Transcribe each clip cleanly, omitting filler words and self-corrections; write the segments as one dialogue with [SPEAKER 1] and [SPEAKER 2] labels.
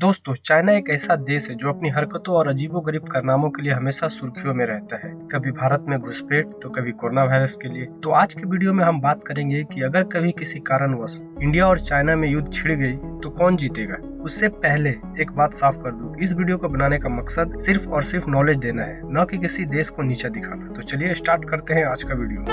[SPEAKER 1] दोस्तों, चाइना एक ऐसा देश है जो अपनी हरकतों और अजीबोगरीब कारनामों के लिए हमेशा सुर्खियों में रहता है। कभी भारत में घुसपैठ तो कभी कोरोना वायरस के लिए। तो आज की वीडियो में हम बात करेंगे कि अगर कभी किसी कारणवश इंडिया और चाइना में युद्ध छिड़ गई तो कौन जीतेगा। उससे पहले एक बात साफ कर दूं कि इस वीडियो को बनाने का मकसद सिर्फ और सिर्फ नॉलेज देना है, न कि किसी देश को नीचा दिखाना। तो चलिए स्टार्ट करते हैं आज का वीडियो।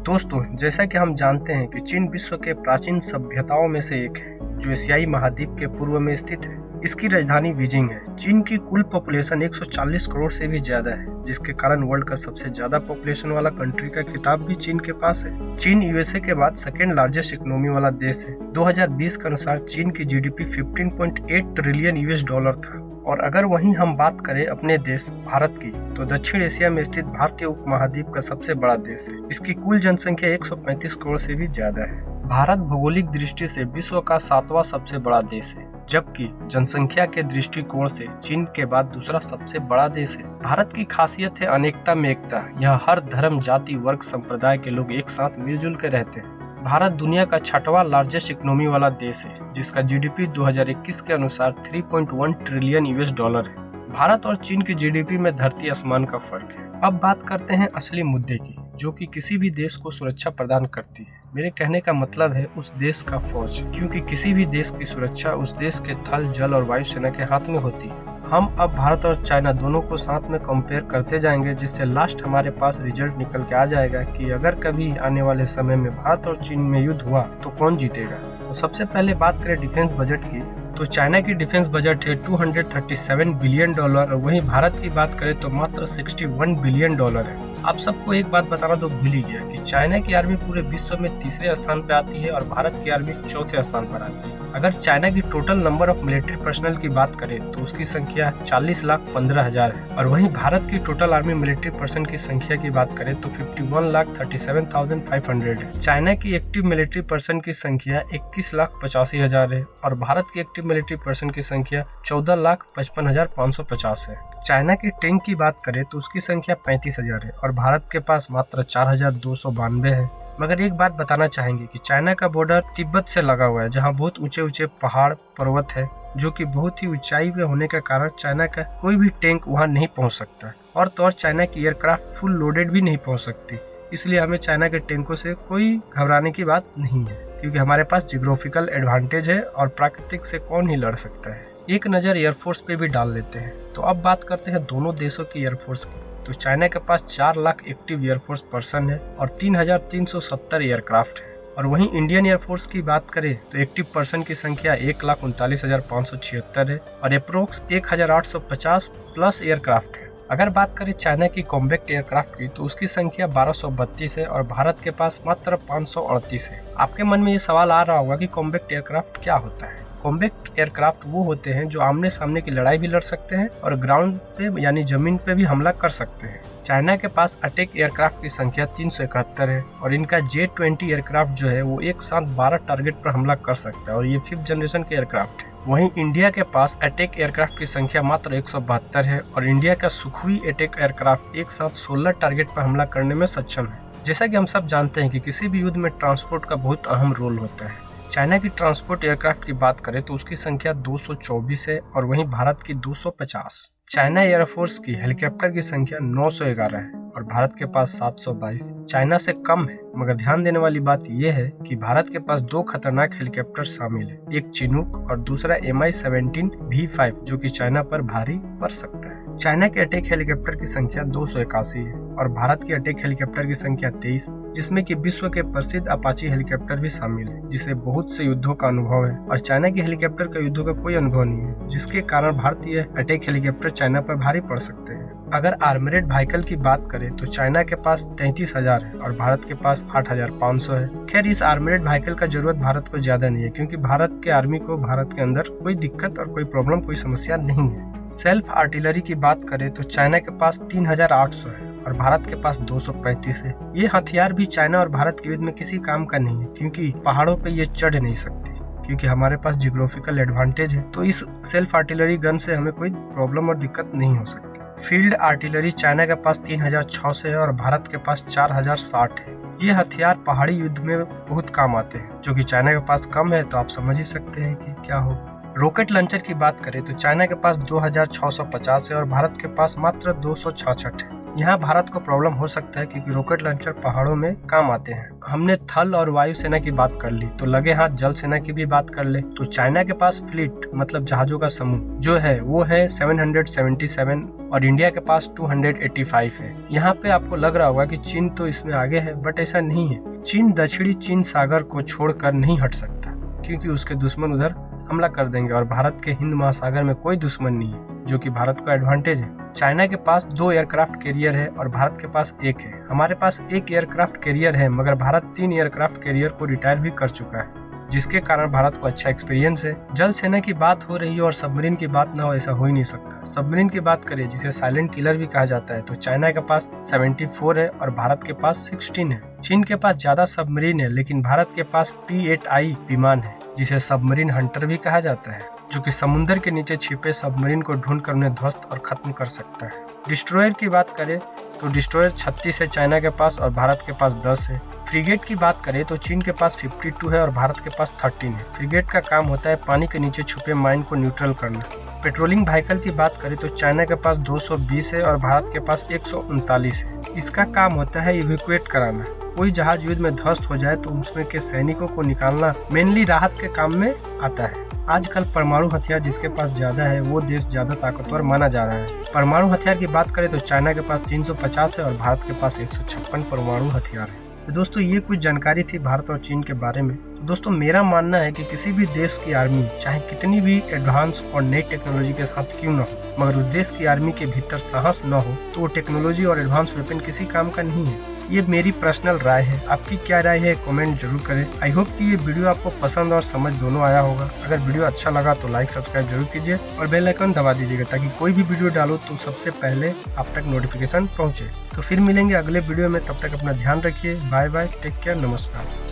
[SPEAKER 1] दोस्तों, जैसा कि हम जानते हैं कि चीन विश्व के प्राचीन सभ्यताओं में से एक है जो एशियाई महाद्वीप के पूर्व में स्थित है। इसकी राजधानी बीजिंग है। चीन की कुल पॉपुलेशन 140 करोड़ से भी ज्यादा है, जिसके कारण वर्ल्ड का सबसे ज्यादा पॉपुलेशन वाला कंट्री का खिताब भी चीन के पास है। चीन यूएसए के बाद सेकेंड लार्जेस्ट इकोनॉमी वाला देश है। 2020 के अनुसार चीन की जीडीपी 15.8 ट्रिलियन यूएस डॉलर था। और अगर वहीं हम बात करें अपने देश भारत की, तो दक्षिण एशिया में स्थित भारतीय उपमहाद्वीप का सबसे बड़ा देश है। इसकी कुल जनसंख्या 135 करोड़ से भी ज्यादा है। भारत भौगोलिक दृष्टि से विश्व का 7वां सबसे बड़ा देश है, जबकि जनसंख्या के दृष्टिकोण से चीन के बाद दूसरा सबसे बड़ा देश है। भारत की खासियत है अनेकता में एकता। यह हर धर्म, जाति, वर्ग, संप्रदाय के लोग एक साथ मिलजुल कर रहते हैं। भारत दुनिया का 6वां लार्जेस्ट इकोनॉमी वाला देश है, जिसका जीडीपी 2021 के अनुसार 3.1 ट्रिलियन यूएस डॉलर है। भारत और चीन की जीडीपी में धरती आसमान का फर्क है। अब बात करते हैं असली मुद्दे की, जो कि किसी भी देश को सुरक्षा प्रदान करती है। मेरे कहने का मतलब है उस देश का फौज, क्योंकि किसी भी देश की सुरक्षा उस देश के थल, जल और वायु सेना के हाथ में होती है। हम अब भारत और चाइना दोनों को साथ में कंपेयर करते जाएंगे, जिससे लास्ट हमारे पास रिजल्ट निकल के आ जाएगा कि अगर कभी आने वाले समय में भारत और चीन में युद्ध हुआ तो कौन जीतेगा। तो सबसे पहले बात करें डिफेंस बजट की, तो चाइना की डिफेंस बजट है 237 बिलियन डॉलर और वहीं भारत की बात करें तो मात्र 61 बिलियन डॉलर है। आप सबको एक बात बताना तो भूल ही गया कि चाइना की आर्मी पूरे विश्व में तीसरे स्थान पर आती है और भारत की आर्मी चौथे स्थान पर आती है। अगर चाइना की total number of military personnel की बात करें तो उसकी संख्या 40,15,000 है और वहीं भारत की टोटल आर्मी मिलिट्री पर्सन की संख्या की बात करें तो 51,37,500 है। चाइना की एक्टिव मिलिट्री पर्सन की संख्या 21,85,000 है और भारत की एक्टिव मिलिट्री पर्सन की संख्या 14,55,550 है। चाइना की टैंक की बात करें तो उसकी संख्या 35,000 है और भारत के पास मात्र 4,292 है। मगर एक बात बताना चाहेंगे कि चाइना का बॉर्डर तिब्बत से लगा हुआ है, जहां बहुत ऊंचे ऊंचे पहाड़ पर्वत है, जो कि बहुत ही ऊंचाई पे होने के कारण चाइना का कोई भी टैंक वहां नहीं पहुंच सकता। और तो और चाइना की एयरक्राफ्ट फुल लोडेड भी नहीं पहुंच सकती। इसलिए हमें चाइना के टैंकों से कोई घबराने की बात नहीं है, क्योंकि हमारे पास जियोग्राफिकल एडवांटेज है और प्राकृतिक से कौन ही लड़ सकता है। एक नज़र एयरफोर्स पे भी डाल लेते हैं। तो अब बात करते हैं दोनों देशों की एयरफोर्स की। तो चाइना के पास 4 लाख एक्टिव एयरफोर्स पर्सन है और 3,370 एयरक्राफ्ट है। और वहीं इंडियन एयरफोर्स की बात करें तो एक्टिव पर्सन की संख्या 1,39,576 है और अप्रोक्स 1,850 प्लस एयरक्राफ्ट है। अगर बात करें चाइना की कॉम्बैक्ट एयरक्राफ्ट की, तो उसकी संख्या 1232 है और भारत के पास मात्र 538 है। आपके मन में ये सवाल आ रहा होगा कि कॉम्बैक्ट एयरक्राफ्ट क्या होता है। कॉम्बैक्ट एयरक्राफ्ट वो होते हैं जो आमने सामने की लड़ाई भी लड़ सकते हैं और ग्राउंड पे यानी जमीन पे भी हमला कर सकते हैं। चाइना के पास अटैक एयरक्राफ्ट की संख्या 371 है और इनका J-20 एयरक्राफ्ट जो है वो एक साथ 12 टारगेट पर हमला कर सकता है और ये 5th जनरेशन के एयरक्राफ्ट है। वहीं इंडिया के पास अटैक एयरक्राफ्ट की संख्या मात्र 172 है और इंडिया का सुखोई अटैक एयरक्राफ्ट एक साथ 16 टारगेट पर हमला करने में सक्षम है। जैसा कि हम सब जानते हैं कि किसी भी युद्ध में ट्रांसपोर्ट का बहुत अहम रोल होता है। चाइना की ट्रांसपोर्ट एयरक्राफ्ट की बात करें तो उसकी संख्या 224 है और वहीं भारत की 250। चाइना एयरफोर्स की हेलीकॉप्टर की संख्या 911 है और भारत के पास 722। चाइना से कम है, मगर ध्यान देने वाली बात यह है कि भारत के पास 2 खतरनाक हेलीकॉप्टर शामिल है, एक चिनूक और दूसरा Mi-17 V5, जो कि चाइना पर भारी पड़ सकता है। चाइना के अटैक हेलीकॉप्टर की संख्या 281 है और भारत की अटैक हेलीकॉप्टर की संख्या 23, जिसमें कि विश्व के प्रसिद्ध अपाची हेलीकॉप्टर भी शामिल है, जिसे बहुत से युद्धों का अनुभव है। और चाइना के हेलीकॉप्टर का युद्धों का कोई अनुभव नहीं है, जिसके कारण भारतीय अटैक हेलीकॉप्टर चाइना पर भारी पड़ सकते हैं। अगर आर्मरेड व्हीकल की बात करें तो चाइना के पास 33,000 है और भारत के पास 8,500 है। खैर, इस आर्मरेड व्हीकल का जरूरत भारत को ज्यादा नहीं है, क्योंकि भारत के आर्मी को भारत के अंदर कोई दिक्कत और कोई प्रॉब्लम, कोई समस्या नहीं है। सेल्फ आर्टिलरी की बात करें तो चाइना के पास 3,800 है और भारत के पास 235 है। ये हथियार भी चाइना और भारत के युद्ध में किसी काम का नहीं है, क्योंकि पहाड़ों पे ये चढ़ नहीं सकते, क्योंकि हमारे पास जियोग्राफिकल एडवांटेज है। तो इस सेल्फ आर्टिलरी गन से हमें कोई प्रॉब्लम और दिक्कत नहीं हो सकती। फील्ड आर्टिलरी चाइना के पास 3600 है और भारत के पास 4060 है। ये हथियार पहाड़ी युद्ध में बहुत काम आते हैं, जो कि चाइना के पास कम है, तो आप समझ ही सकते हैं कि क्या होगा। रॉकेट लॉन्चर की बात करें तो चाइना के पास 2650 है और भारत के पास मात्र 266 है। यहाँ भारत को प्रॉब्लम हो सकता है क्योंकि रॉकेट लॉन्चर पहाड़ों में काम आते हैं। हमने थल और वायु सेना की बात कर ली, तो लगे हाथ जल सेना की भी बात कर ले तो चाइना के पास फ्लीट मतलब जहाजों का समूह जो है वो है 777 और इंडिया के पास 285 है। यहाँ पे आपको लग रहा होगा कि चीन तो इसमें आगे है, बट ऐसा नहीं है। चीन दक्षिणी चीन सागर को छोड़कर नहीं हट सकता क्योंकि उसके दुश्मन उधर हमला कर देंगे और भारत के हिंद महासागर में कोई दुश्मन नहीं है, जो कि भारत को एडवांटेज है। चाइना के पास 2 एयरक्राफ्ट कैरियर है और भारत के पास 1 है। हमारे पास 1 एयरक्राफ्ट कैरियर है, मगर भारत 3 एयरक्राफ्ट कैरियर को रिटायर भी कर चुका है, जिसके कारण भारत को अच्छा एक्सपीरियंस है। जल सेना की बात हो रही है और सबमरीन की बात ना हो, ऐसा हो ही नहीं सकता। सबमरीन की बात करें जिसे साइलेंट किलर भी कहा जाता है, तो चाइना के पास 74 है और भारत के पास 16 है। चीन के पास ज्यादा सबमरीन है, लेकिन भारत के पास P-8I विमान है, जिसे सबमरीन हंटर भी कहा जाता है, जो कि समुद्र के नीचे छिपे सबमरीन को ढूंढकर उन्हें ध्वस्त और खत्म कर सकता है। डिस्ट्रॉयर की बात करें तो डिस्ट्रॉयर 36 है चाइना के पास और भारत के पास 10 है। फ्रिगेट की बात करें तो चीन के पास 52 है और भारत के पास 13 है। फ्रिगेट का काम होता है पानी के नीचे छुपे माइन को न्यूट्रल करना। पेट्रोलिंग व्हीकल की बात करें तो चाइना के पास 220 है और भारत के पास 139 है। इसका काम होता है इवैक्यूएट कराना। कोई जहाज युद्ध में ध्वस्त हो जाए तो उसमें के सैनिकों को निकालना मेनली राहत के काम में आता है। आजकल परमाणु हथियार जिसके पास ज्यादा है वो देश ज्यादा ताकतवर माना जा रहा है। परमाणु हथियार की बात करें तो चाइना के पास 350 है और भारत के पास 156 परमाणु हथियार है। तो दोस्तों ये कुछ जानकारी थी भारत और चीन के बारे में। तो दोस्तों मेरा मानना है कि किसी भी देश की आर्मी चाहे कितनी भी एडवांस और नई टेक्नोलॉजी के साथ क्यों न हो, मगर उस देश की आर्मी के भीतर साहस न हो तो वो टेक्नोलॉजी और एडवांस वेपन किसी काम का नहीं है। ये मेरी पर्सनल राय है, आपकी क्या राय है कमेंट जरूर करें। आई होप कि ये वीडियो आपको पसंद और समझ दोनों आया होगा। अगर वीडियो अच्छा लगा तो लाइक सब्सक्राइब जरूर कीजिए और बेल आइकन दबा दीजिएगा ताकि कोई भी वीडियो डालो तो सबसे पहले आप तक नोटिफिकेशन पहुंचे। तो फिर मिलेंगे अगले वीडियो में, तब तक अपना ध्यान रखिए। बाय बाय, टेक केयर, नमस्कार।